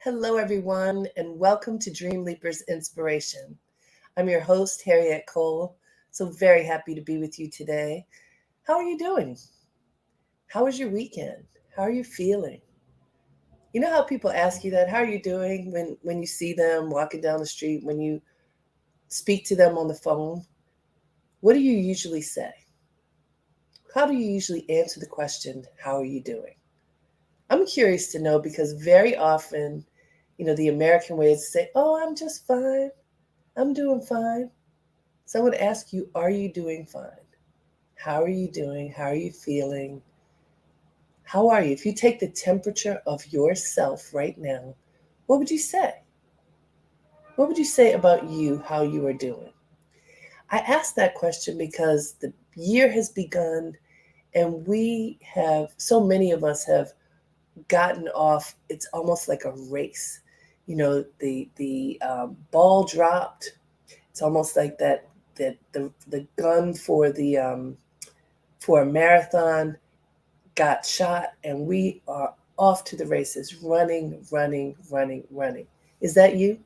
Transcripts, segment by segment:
Hello, everyone, and welcome to Dreamleapers Inspiration. I'm your host, Harriet Cole. So very happy to be with you today. How are you doing? How was your weekend? How are you feeling? You know how people ask you that? How are you doing when you see them walking down the street, when you speak to them on the phone? What do you usually say? How do you usually answer the question, how are you doing? I'm curious to know because very often, the American way is to say, oh, I'm just fine. I'm doing fine. So I would ask you, are you doing fine? How are you doing? How are you feeling? How are you? If you take the temperature of yourself right now, what would you say? What would you say about you, how you are doing? I ask that question because the year has begun and so many of us have gotten off. It's almost like a race. The ball dropped. It's almost like the gun for a marathon got shot, and we are off to the races, running, running, running, running. Is that you?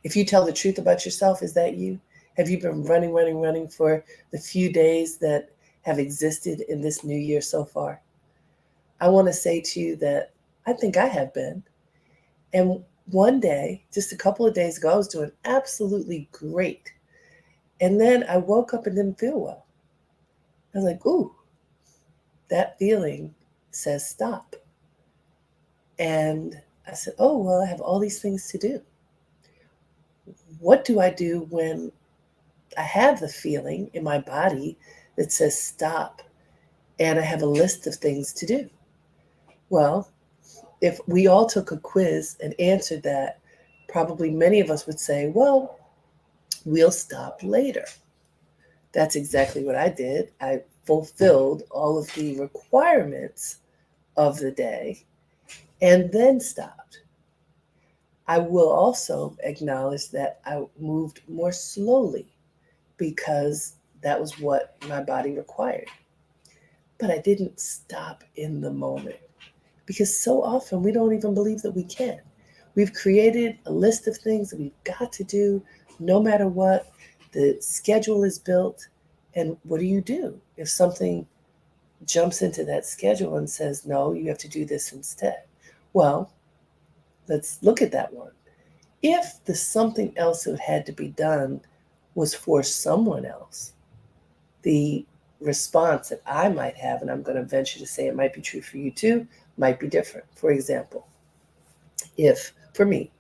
If you tell the truth about yourself, is that you? Have you been running, running, running for the few days that have existed in this new year so far? I want to say to you that I think I have been. And one day, just a couple of days ago, I was doing absolutely great. And then I woke up and didn't feel well. I was like, ooh, that feeling says stop. And I said, oh, well, I have all these things to do. What do I do when I have the feeling in my body that says stop and I have a list of things to do? Well, if we all took a quiz and answered that, probably many of us would say, well, we'll stop later. That's exactly what I did. I fulfilled all of the requirements of the day and then stopped. I will also acknowledge that I moved more slowly because that was what my body required. But I didn't stop in the moment because so often we don't even believe that we can. We've created a list of things that we've got to do no matter what. The schedule is built. And what do if something jumps into that schedule and says, no, you have to do this instead? Well, let's look at that one. If the something else that had to be done was for someone else, the response that I might have, and I'm going to venture to say it might be true for you too, might be different. For example, for me,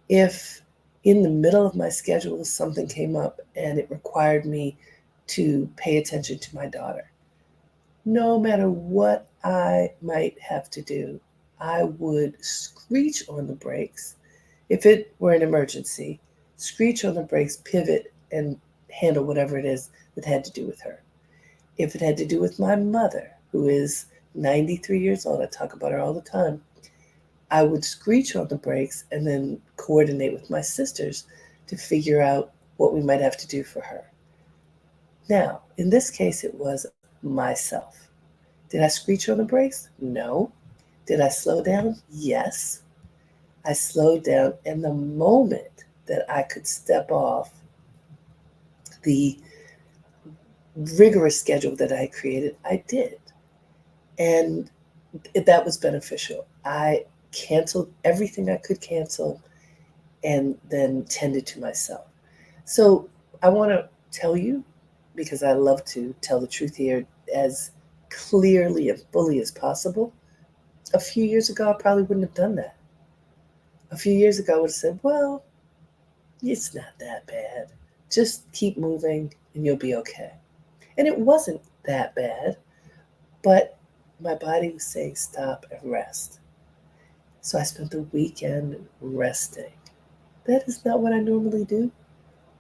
if in the middle of my schedule something came up and it required me to pay attention to my daughter, no matter what I might have to do, I would screech on the brakes. If it were an emergency, screech on the brakes, pivot, and handle whatever it is that had to do with her. If it had to do with my mother, who is 93 years old, I talk about her all the time, I would screech on the brakes and then coordinate with my sisters to figure out what we might have to do for her. Now, in this case, it was myself. Did I screech on the brakes? No. Did I slow down? Yes. I slowed down, and the moment that I could step off the rigorous schedule that I created, I did. And that was beneficial. I canceled everything I could cancel and then tended to myself. So I want to tell you, because I love to tell the truth here as clearly and fully as possible, a few years ago, I probably wouldn't have done that. A few years ago, I would have said, well, it's not that bad. Just keep moving and you'll be okay. And it wasn't that bad, but my body was saying stop and rest. So I spent the weekend resting. That is not what I normally do.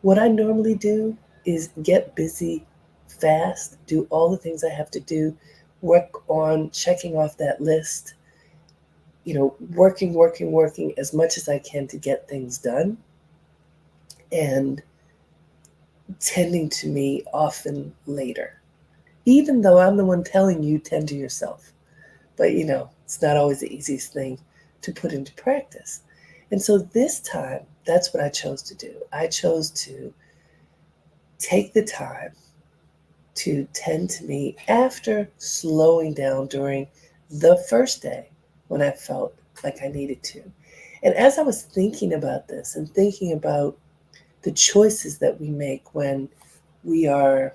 What I normally do is get busy fast, do all the things I have to do, work on checking off that list, working as much as I can to get things done, and tending to me often later, even though I'm the one telling you tend to yourself. But it's not always the easiest thing to put into practice. And so this time, that's what I chose to do. I chose to take the time to tend to me after slowing down during the first day when I felt like I needed to. And as I was thinking about this and thinking about the choices that we make when we are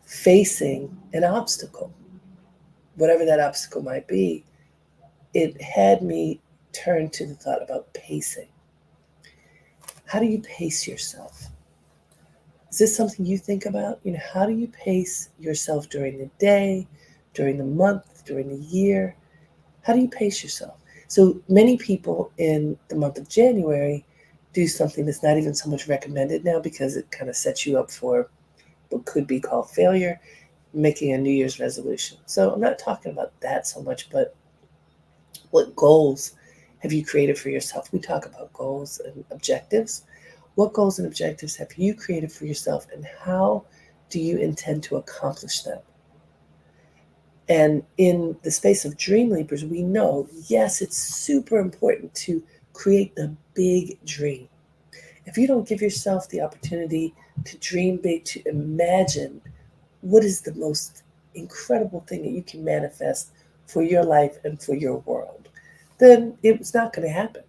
facing an obstacle, whatever that obstacle might be, it had me turn to the thought about pacing. How do you pace yourself? Is this something you think about? How do you pace yourself during the day, during the month, during the year? How do you pace yourself? So many people in the month of January do something that's not even so much recommended now because it kind of sets you up for what could be called failure, making a New Year's resolution. So I'm not talking about that so much, but what goals have you created for yourself? We talk about goals and objectives. What goals and objectives have you created for yourself, and how do you intend to accomplish them? And in the space of Dreamleapers, we know, yes, it's super important to create the big dream. If you don't give yourself the opportunity to dream big, to imagine what is the most incredible thing that you can manifest for your life and for your world, then it's not going to happen.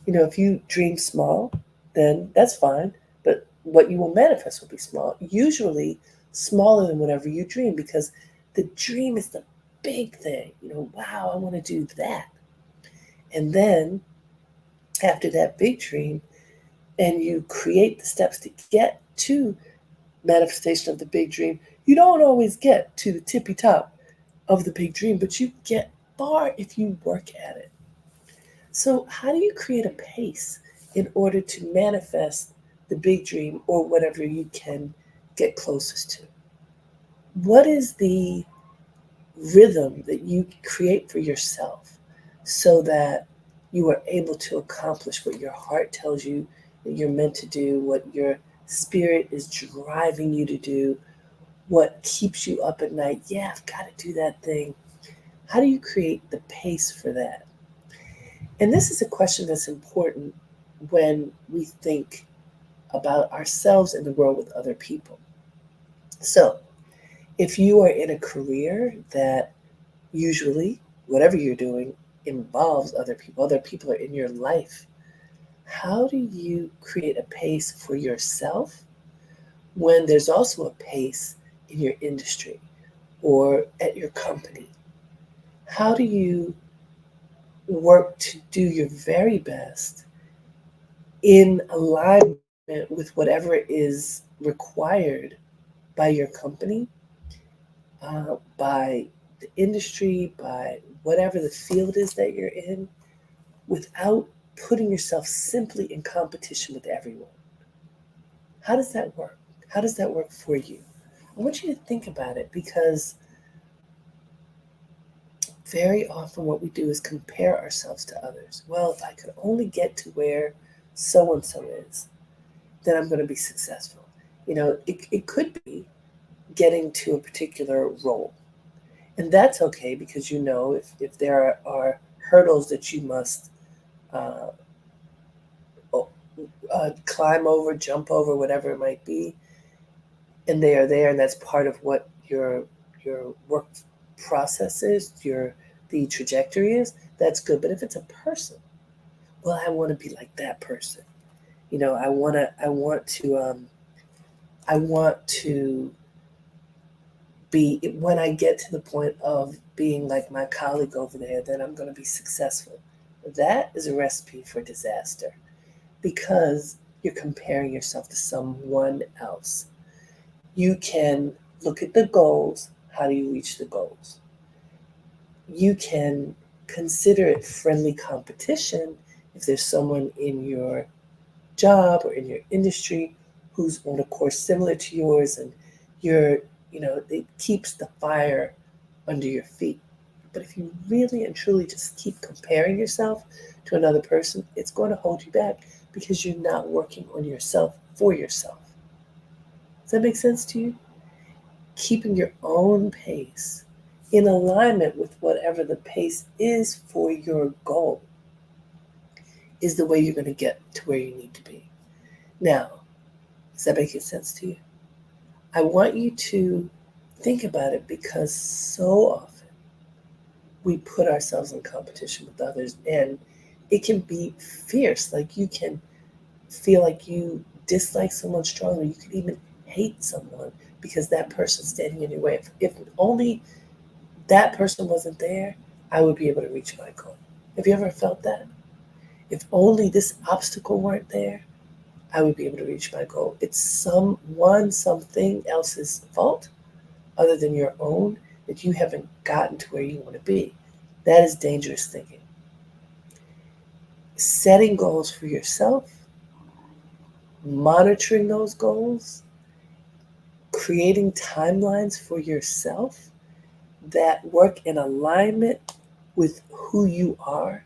If you dream small, then that's fine, but what you will manifest will be small, usually smaller than whatever you dream, because the dream is the big thing. Wow, I want to do that. And then after that big dream, and you create the steps to get to manifestation of the big dream, you don't always get to the tippy top of the big dream, but you get far if you work at it. So how do you create a pace in order to manifest the big dream or whatever you can get closest to? What is the rhythm that you create for yourself so that you are able to accomplish what your heart tells you that you're meant to do, what your spirit is driving you to do, what keeps you up at night? Yeah, I've got to do that thing. How do you create the pace for that? And this is a question that's important when we think about ourselves in the world with other people. So, if you are in a career that usually, whatever you're doing, involves other people are in your life, how do you create a pace for yourself when there's also a pace in your industry or at your company? How do you work to do your very best in alignment with whatever is required by your company, by the industry, by whatever the field is that you're in, without putting yourself simply in competition with everyone? How does that work? How does that work for you? I want you to think about it, because very often what we do is compare ourselves to others. Well, if I could only get to where so and so is, then I'm going to be successful. It could be getting to a particular role. And that's okay, because if there are hurdles that you must uh, climb over, jump over, whatever it might be, and they are there, and that's part of what your work process is, the trajectory is, that's good. But if it's a person, well, I want to be like that person. I want to be, when I get to the point of being like my colleague over there, then I'm going to be successful. That is a recipe for disaster, because you're comparing yourself to someone else. You can look at the goals. How do you reach the goals? You can consider it friendly competition if there's someone in your job or in your industry who's on a course similar to yours, and it keeps the fire under your feet. But if you really and truly just keep comparing yourself to another person, it's going to hold you back, because you're not working on yourself for yourself. Does that make sense to you? Keeping your own pace in alignment with whatever the pace is for your goal is the way you're going to get to where you need to be. Now, does that make sense to you? I want you to think about it because so often we put ourselves in competition with others, and it can be fierce. Like you can feel like you dislike someone strongly. You can even hate someone because that person's standing in your way. If only that person wasn't there, I would be able to reach my goal. Have you ever felt that? If only this obstacle weren't there, I would be able to reach my goal. It's something else's fault other than your own that you haven't gotten to where you want to be. That is dangerous thinking. Setting goals for yourself, monitoring those goals, creating timelines for yourself that work in alignment with who you are,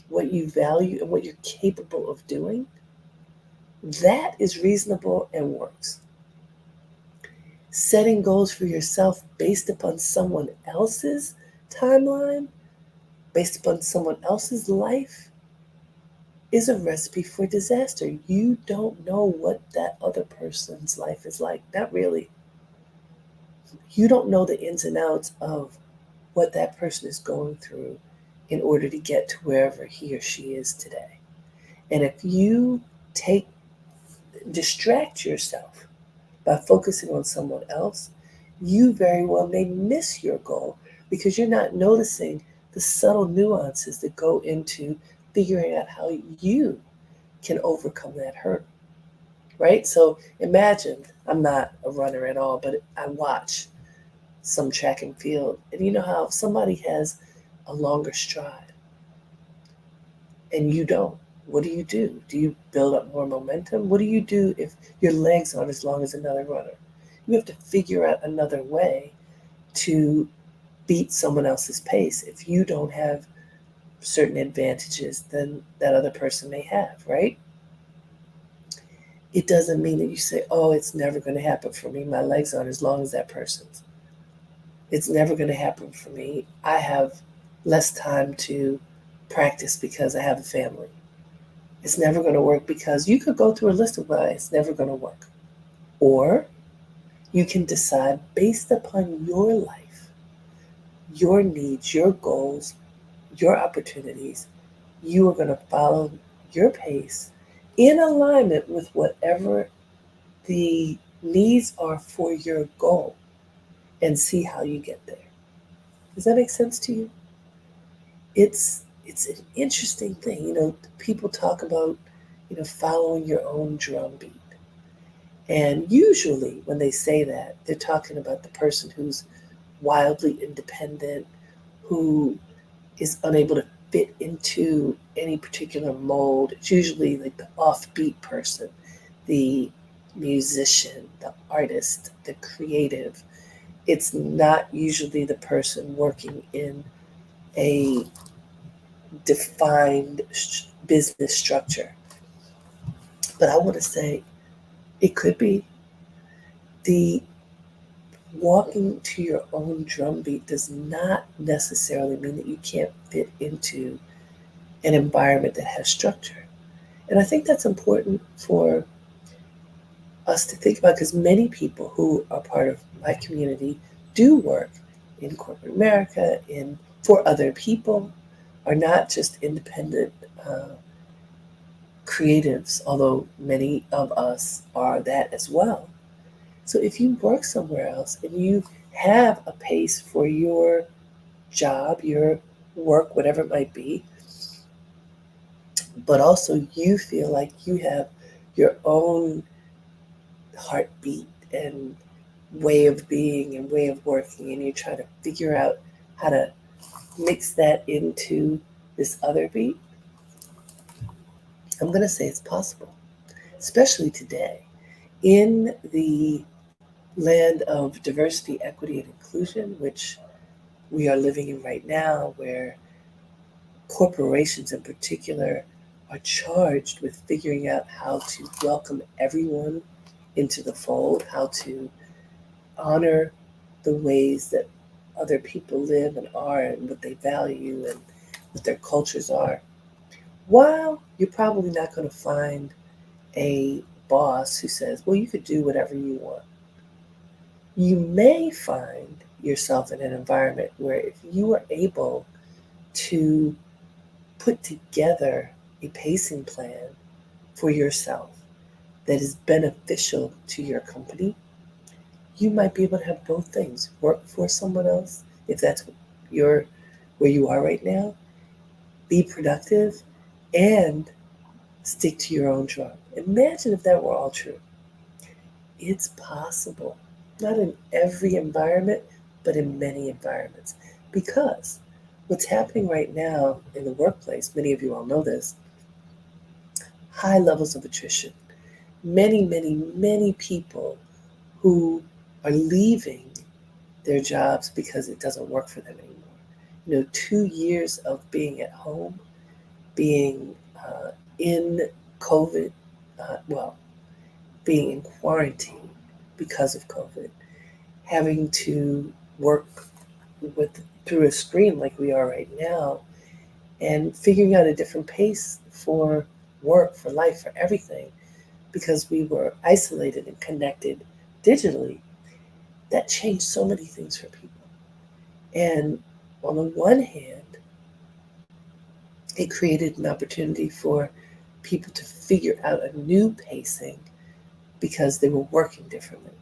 what you value, and what you're capable of doing, that is reasonable and works. Setting goals for yourself based upon someone else's timeline, based upon someone else's life, is a recipe for disaster. You don't know what that other person's life is like. Not really. You don't know the ins and outs of what that person is going through in order to get to wherever he or she is today. And if you distract yourself by focusing on someone else, you very well may miss your goal because you're not noticing the subtle nuances that go into figuring out how you can overcome that hurdle, right? So imagine, I'm not a runner at all, but I watch some track and field, and you know how somebody has a longer stride and you don't. What do you do? Do you build up more momentum? What do you do if your legs aren't as long as another runner? You have to figure out another way to beat someone else's pace if you don't have certain advantages than that other person may have, right? It doesn't mean that you say, oh, it's never going to happen for me. My legs aren't as long as that person's. It's never going to happen for me. I have less time to practice because I have a family. It's never going to work because you could go through a list of why it's never going to work. Or you can decide based upon your life, your needs, your goals, your opportunities, you are going to follow your pace in alignment with whatever the needs are for your goal and see how you get there. Does that make sense to you? It's an interesting thing. People talk about, following your own drumbeat. And usually when they say that, they're talking about the person who's wildly independent, who is unable to fit into any particular mold. It's usually like the offbeat person, the musician, the artist, the creative. It's not usually the person working in a defined business structure. But I want to say it could be. The walking to your own drumbeat does not necessarily mean that you can't fit into an environment that has structure. And I think that's important for us to think about because many people who are part of my community do work in corporate America, for other people, are not just independent creatives, although many of us are that as well. So if you work somewhere else and you have a pace for your job, your work, whatever it might be, but also you feel like you have your own heartbeat and way of being and way of working, and you try to figure out how to mix that into this other beat, I'm going to say it's possible, especially today in the land of diversity, equity, and inclusion, which we are living in right now, where corporations in particular are charged with figuring out how to welcome everyone into the fold, how to honor the ways that other people live and are and what they value and what their cultures are. While you're probably not going to find a boss who says, well, you could do whatever you want, you may find yourself in an environment where if you are able to put together a pacing plan for yourself that is beneficial to your company, you might be able to have both things work for someone else, if that's your where you are right now, be productive, and stick to your own drum. Imagine if that were all true. It's possible, not in every environment, but in many environments. Because what's happening right now in the workplace, many of you all know this, high levels of attrition. Many, many, many people who are leaving their jobs because it doesn't work for them anymore. 2 years of being at home, being in COVID, well, being in quarantine because of COVID, having to work with through a screen like we are right now, and figuring out a different pace for work, for life, for everything, because we were isolated and connected digitally. That changed so many things for people. And on the one hand, it created an opportunity for people to figure out a new pacing because they were working differently.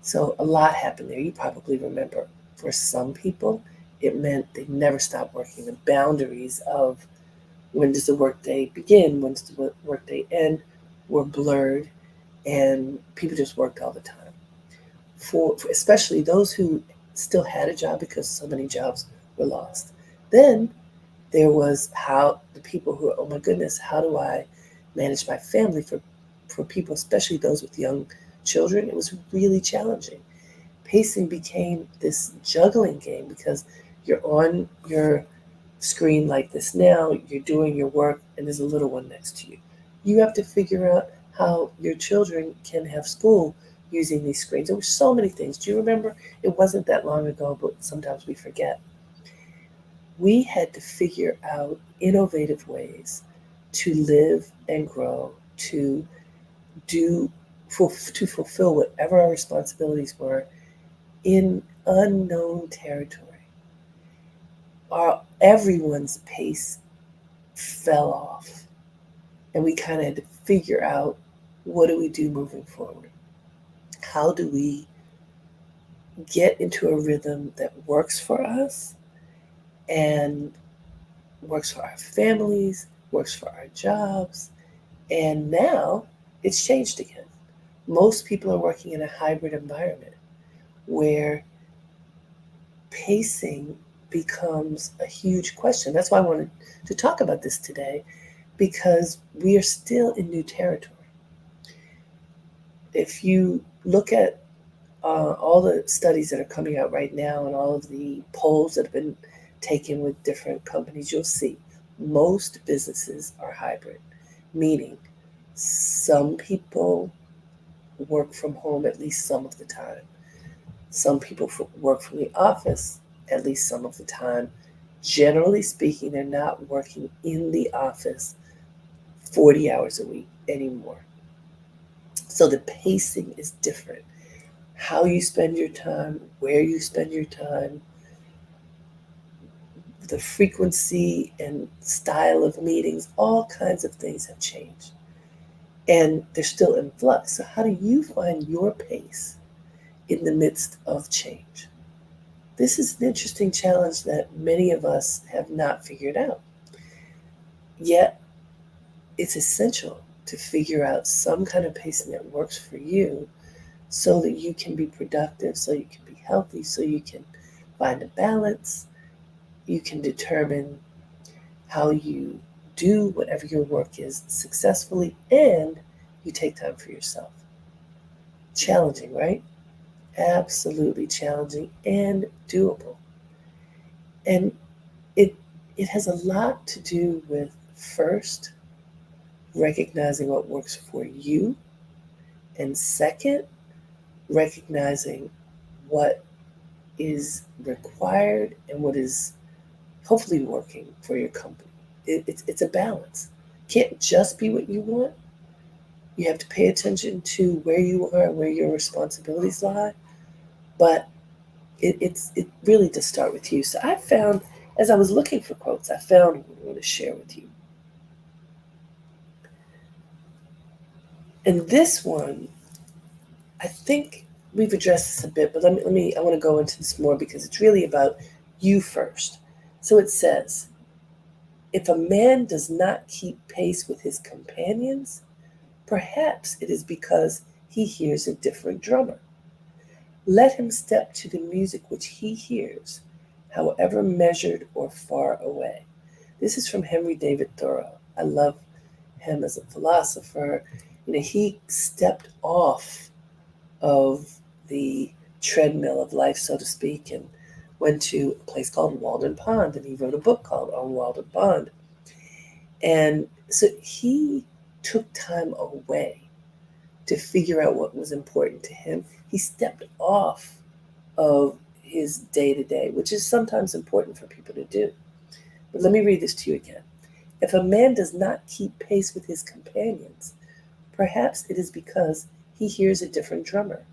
So a lot happened there. You probably remember for some people, it meant they never stopped working. The boundaries of when does the workday begin, when does the workday end, were blurred, and people just worked all the time. For especially those who still had a job because so many jobs were lost. Then there was how the people who, oh my goodness, how do I manage my family for people, especially those with young children? It was really challenging. Pacing became this juggling game because you're on your screen like this now, you're doing your work, and there's a little one next to you. You have to figure out how your children can have school using these screens. There were so many things. Do you remember? It wasn't that long ago, but sometimes we forget. We had to figure out innovative ways to live and grow, to do, to fulfill whatever our responsibilities were in unknown territory. Everyone's pace fell off, and we kind of had to figure out, what do we do moving forward? How do we get into a rhythm that works for us and works for our families, works for our jobs? And now it's changed again. Most people are working in a hybrid environment where pacing becomes a huge question. That's why I wanted to talk about this today, because we are still in new territory. If you look at all the studies that are coming out right now and all of the polls that have been taken with different companies, you'll see most businesses are hybrid, meaning some people work from home at least some of the time. Some people work from the office at least some of the time. Generally speaking, they're not working in the office 40 hours a week anymore. So the pacing is different. How you spend your time, where you spend your time, the frequency and style of meetings, all kinds of things have changed. And they're still in flux. So how do you find your pace in the midst of change? This is an interesting challenge that many of us have not figured out. Yet, it's essential to figure out some kind of pacing that works for you so that you can be productive, so you can be healthy, so you can find a balance. You can determine how you do whatever your work is successfully, and you take time for yourself. Challenging, right? Absolutely challenging and doable. And it has a lot to do with, first, recognizing what works for you, and second, recognizing what is required and what is hopefully working for your company. It's a balance. Can't just be what you want. You have to pay attention to where you are and where your responsibilities lie. But it really does start with you. So I found, as I was looking for quotes, I found one I want to share with you. And this one, I think we've addressed this a bit, but I want to go into this more because it's really about you first. So it says, if a man does not keep pace with his companions, perhaps it is because he hears a different drummer. Let him step to the music which he hears, however measured or far away. This is from Henry David Thoreau. I love him as a philosopher. He stepped off of the treadmill of life, so to speak, and went to a place called Walden Pond, and he wrote a book called On Walden Pond. And so he took time away to figure out what was important to him. He stepped off of his day-to-day, which is sometimes important for people to do. But let me read this to you again. If a man does not keep pace with his companions, perhaps it is because he hears a different drummer.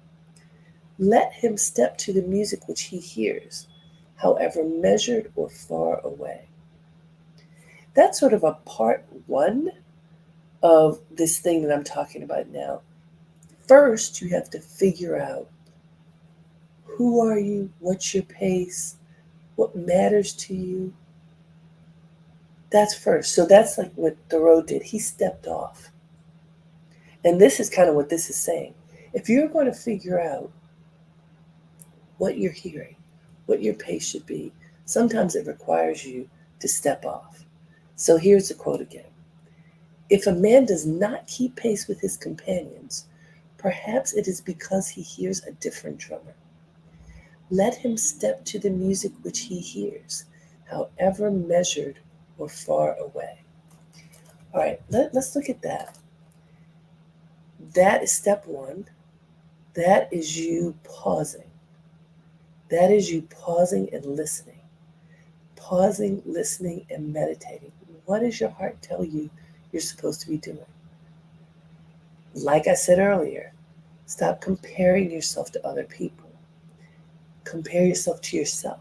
Let him step to the music which he hears, however measured or far away. That's sort of a part one of this thing that I'm talking about now. First, you have to figure out, who are you? What's your pace? What matters to you? That's first. So that's like what Thoreau did. He stepped off. And this is kind of what this is saying. If you're going to figure out what you're hearing, what your pace should be, sometimes it requires you to step off. So here's the quote again. If a man does not keep pace with his companions, perhaps it is because he hears a different drummer. Let him step to the music which he hears, however measured or far away. All right, let's look at that. That is step one. That is you pausing. That is you pausing and listening. Pausing, listening, and meditating. What does your heart tell you you're supposed to be doing? Like I said earlier, stop comparing yourself to other people. Compare yourself to yourself.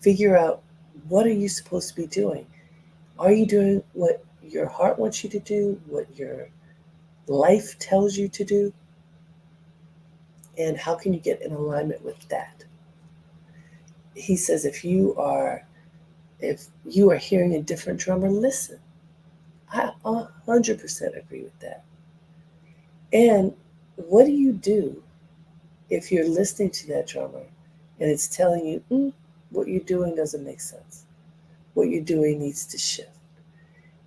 Figure out, what are you supposed to be doing? Are you doing what your heart wants you to do, what your life tells you to do? And how can you get in alignment with that? He says, if you are hearing a different drummer, listen. I 100% agree with that. And what do you do if you're listening to that drummer and it's telling you, what you're doing doesn't make sense? What you're doing needs to shift.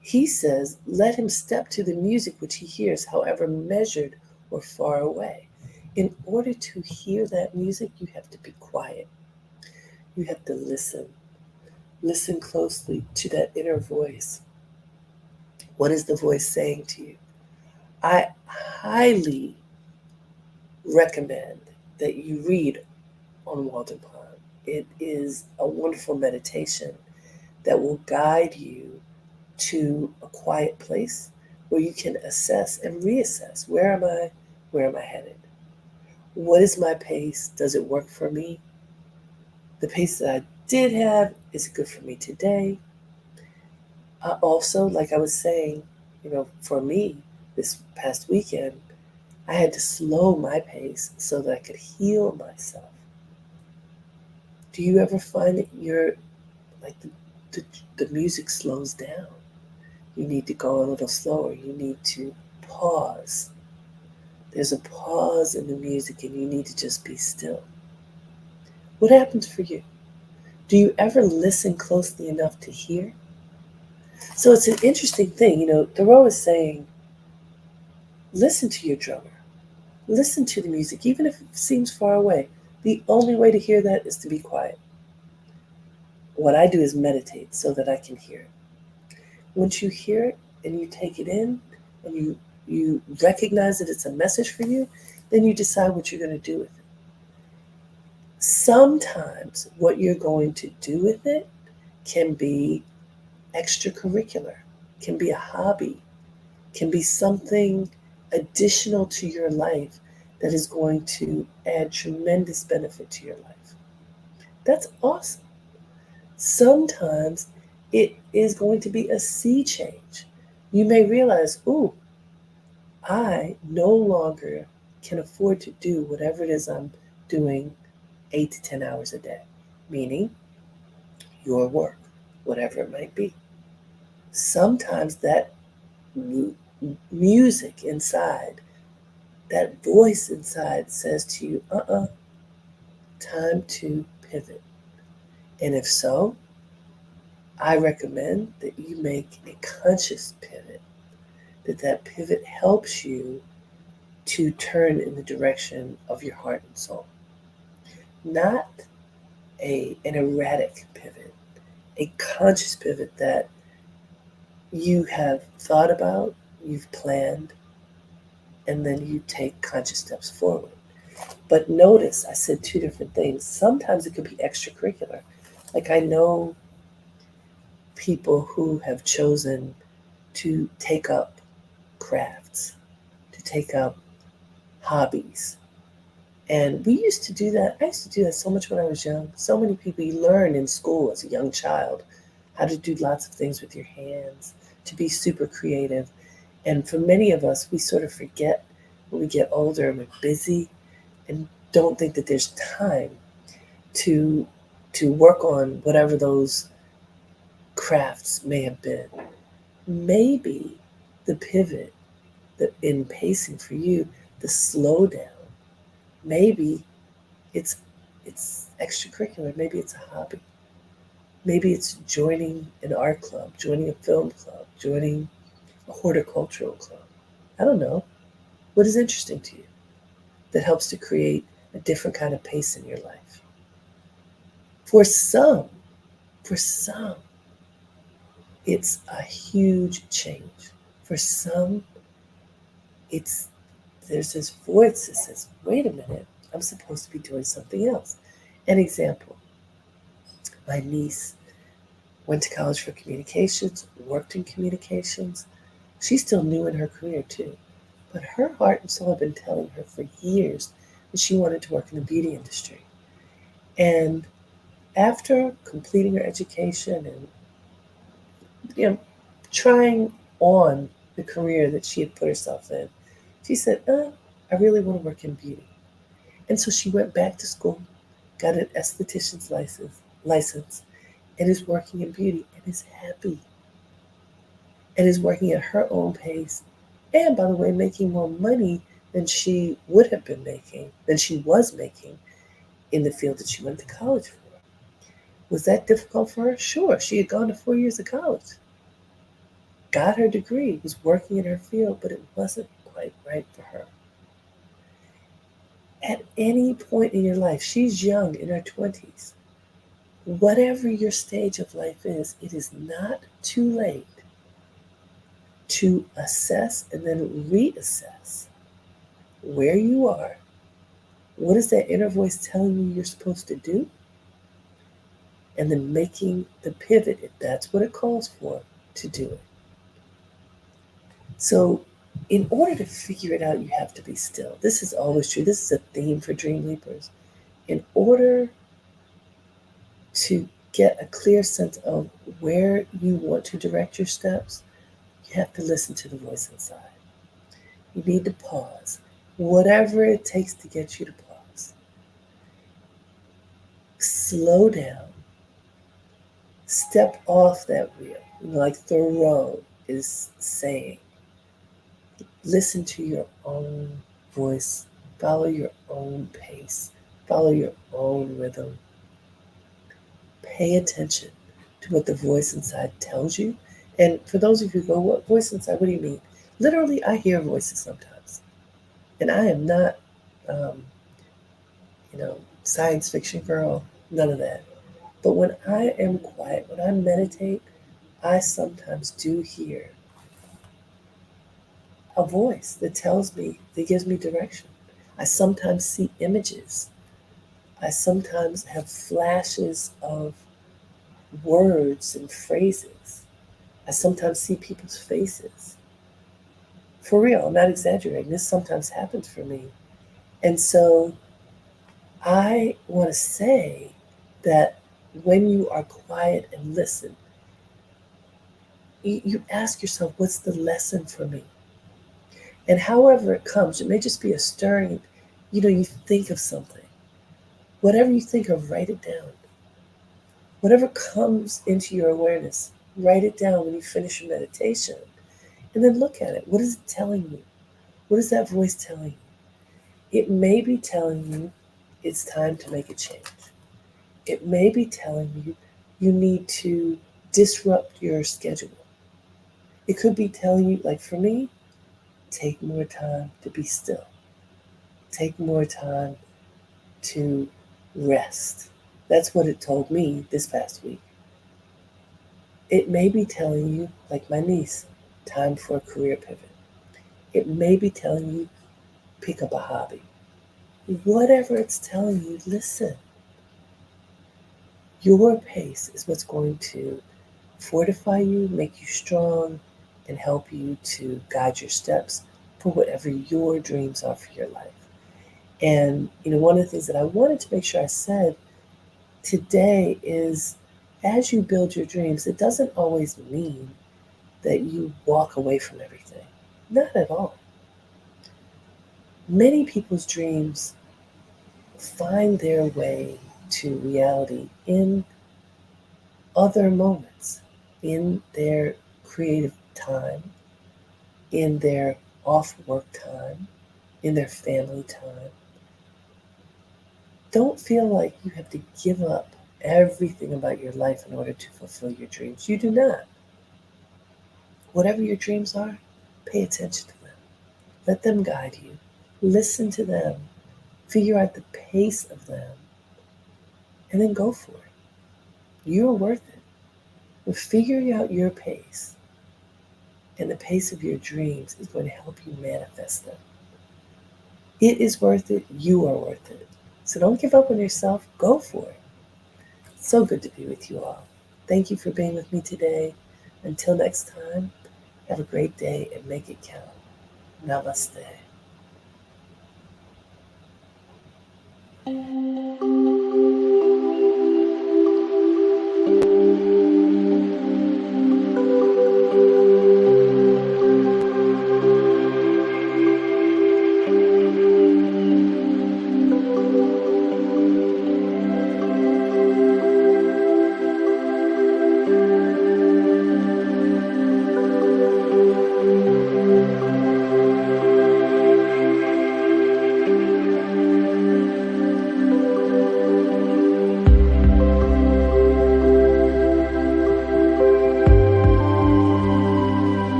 He says, let him step to the music which he hears, however measured or far away. In order to hear that music, you have to be quiet. You have to listen. Listen closely to that inner voice. What is the voice saying to you? I highly recommend that you read On Walden Pond. It is a wonderful meditation that will guide you to a quiet place where you can assess and reassess. Where am I? Where am I headed? What is my pace? Does it work for me? The pace that I did have, is it good for me today? Also, like I was saying, for me, this past weekend, I had to slow my pace so that I could heal myself. Do you ever find that you're like the music slows down? You need to go a little slower. You need to pause. There's a pause in the music and you need to just be still. What happens for you? Do you ever listen closely enough to hear? So it's an interesting thing. Thoreau is saying, listen to your drummer. Listen to the music, even if it seems far away. The only way to hear that is to be quiet. What I do is meditate so that I can hear it. Once you hear it and you take it in and you recognize that it's a message for you, then you decide what you're going to do with it. Sometimes what you're going to do with it can be extracurricular, can be a hobby, can be something additional to your life that is going to add tremendous benefit to your life. That's awesome. Sometimes it is going to be a sea change. You may realize, ooh, I no longer can afford to do whatever it is I'm doing 8 to 10 hours a day, meaning your work, whatever it might be. Sometimes that music inside, that voice inside says to you, time to pivot. And if so, I recommend that you make a conscious pivot, that pivot helps you to turn in the direction of your heart and soul. Not an erratic pivot, a conscious pivot that you have thought about, you've planned, and then you take conscious steps forward. But notice I said two different things. Sometimes it could be extracurricular. Like I know people who have chosen to take up crafts, to take up hobbies. And we used to do that. I used to do that so much when I was young. So many people, you learn in school as a young child how to do lots of things with your hands, to be super creative. And for many of us, we sort of forget when we get older and we're busy and don't think that there's time to work on whatever those crafts may have been. Maybe the pivot, in pacing for you, the slowdown, maybe it's it's extracurricular, maybe it's a hobby. Maybe it's joining an art club, joining a film club, joining a horticultural club. I don't know. What is interesting to you that helps to create a different kind of pace in your life? For some, for some, it's a huge change. For some, it's there's this voice that says, wait a minute, I'm supposed to be doing something else. An example, my niece went to college for communications, worked in communications. She's still new in her career too. But her heart and soul have been telling her for years that she wanted to work in the beauty industry. And after completing her education and you know, trying on the career that she had put herself in, she said, I really want to work in beauty. And so she went back to school, got an esthetician's license, and is working in beauty and is happy and is working at her own pace. And by the way, making more money than she would have been making, than she was making in the field that she went to college for. Was that difficult for her? Sure. She had gone to 4 years of college, got her degree, was working in her field, but it wasn't quite right for her. At any point in your life, she's young in her 20s. Whatever your stage of life is, it is not too late to assess and then reassess where you are. What is that inner voice telling you you're supposed to do? And then making the pivot, if that's what it calls for, to do it. So, in order to figure it out, you have to be still. This is always true. This is a theme for Dreamleapers. In order to get a clear sense of where you want to direct your steps, you have to listen to the voice inside. You need to pause, whatever it takes to get you to pause. Slow down, step off that wheel, like Thoreau is saying. Listen to your own voice, follow your own pace, follow your own rhythm. Pay attention to what the voice inside tells you. And for those of you who go, what voice inside? What do you mean? Literally, I hear voices sometimes. And I am not, um, science fiction girl, none of that. But when I am quiet, when I meditate, I sometimes do hear a voice that tells me, that gives me direction. I sometimes see images. I sometimes have flashes of words and phrases. I sometimes see people's faces. For real, I'm not exaggerating. This sometimes happens for me. And so I want to say that when you are quiet and listen, you ask yourself, what's the lesson for me? And however it comes, it may just be a stirring, you think of something. Whatever you think of, write it down. Whatever comes into your awareness, write it down when you finish your meditation. And then look at it. What is it telling you? What is that voice telling you? It may be telling you it's time to make a change. It may be telling you you need to disrupt your schedule. It could be telling you, like for me, take more time to be still. Take more time to rest. That's what it told me this past week. It may be telling you, like my niece, time for a career pivot. It may be telling you, pick up a hobby. Whatever it's telling you, listen. Your pace is what's going to fortify you, make you strong, and help you to guide your steps for whatever your dreams are for your life. And, one of the things that I wanted to make sure I said today is as you build your dreams, it doesn't always mean that you walk away from everything. Not at all. Many people's dreams find their way to reality in other moments, in their creative time, in their off work time, in their family time. Don't feel like you have to give up everything about your life in order to fulfill your dreams. You do not. Whatever your dreams are, pay attention to them. Let them guide you. Listen to them. Figure out the pace of them. And then go for it. You're worth it. But figuring out your pace and the pace of your dreams is going to help you manifest them. It is worth it. You are worth it. So don't give up on yourself. Go for it. So good to be with you all. Thank you for being with me today. Until next time, have a great day and make it count. Namaste.